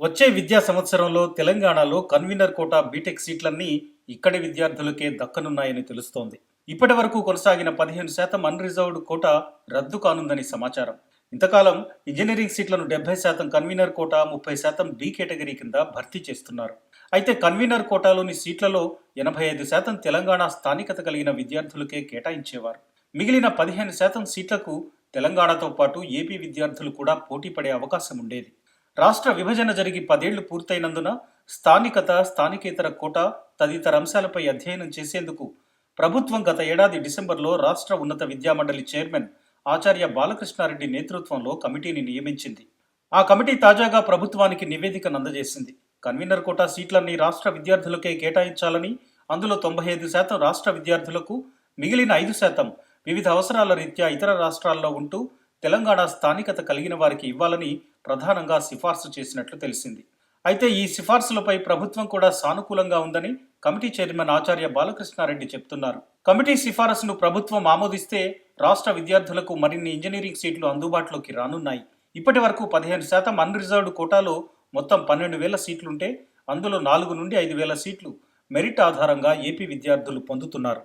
వచ్చే విద్యా సంవత్సరంలో తెలంగాణలో కన్వీనర్ కోటా బీటెక్ సీట్లన్నీ ఇక్కడి విద్యార్థులకే దక్కనున్నాయని తెలుస్తోంది. ఇప్పటి వరకు కొనసాగిన 15% అన్రిజర్వ్డ్ కోటా రద్దు కానుందని సమాచారం. ఇంతకాలం ఇంజనీరింగ్ సీట్లను 70% కన్వీనర్ కోటా, 30% బి కేటగిరీ కింద భర్తీ చేస్తున్నారు. అయితే కన్వీనర్ కోటాలోని సీట్లలో 85% తెలంగాణ స్థానికత కలిగిన విద్యార్థులకే కేటాయించేవారు. మిగిలిన 15% సీట్లకు తెలంగాణతో పాటు ఏపీ విద్యార్థులు కూడా పోటీ పడే అవకాశం ఉండేది. రాష్ట్ర విభజన జరిగి 10 ఏళ్లు పూర్తయినందున స్థానికత, స్థానికేతర కోటా తదితర అంశాలపై అధ్యయనం చేసేందుకు ప్రభుత్వం గత ఏడాది డిసెంబర్లో రాష్ట్ర ఉన్నత విద్యామండలి చైర్మన్ ఆచార్య బాలకృష్ణారెడ్డి నేతృత్వంలో కమిటీని నియమించింది. ఆ కమిటీ తాజాగా ప్రభుత్వానికి నివేదికను అందజేసింది. కన్వీనర్ కోటా సీట్లన్నీ రాష్ట్ర విద్యార్థులకే కేటాయించాలని, అందులో 95% రాష్ట్ర విద్యార్థులకు, మిగిలిన 5% వివిధ అవసరాల రీత్యా ఇతర రాష్ట్రాల్లో ఉంటూ తెలంగాణ స్థానికత కలిగిన వారికి ఇవ్వాలని ప్రధానంగా సిఫార్సు చేసినట్లు తెలిసింది. అయితే ఈ సిఫార్సులపై ప్రభుత్వం కూడా సానుకూలంగా ఉందని కమిటీ చైర్మన్ ఆచార్య బాలకృష్ణారెడ్డి చెప్తున్నారు. కమిటీ సిఫారసును ప్రభుత్వం ఆమోదిస్తే రాష్ట్ర విద్యార్థులకు మరిన్ని ఇంజనీరింగ్ సీట్లు అందుబాటులోకి రానున్నాయి. ఇప్పటి వరకు 15% అన్రిజర్వ్డ్ కోటాలో మొత్తం 12,000 సీట్లుంటే అందులో 4 నుండి 5,000 సీట్లు మెరిట్ ఆధారంగా ఏపీ విద్యార్థులు పొందుతున్నారు.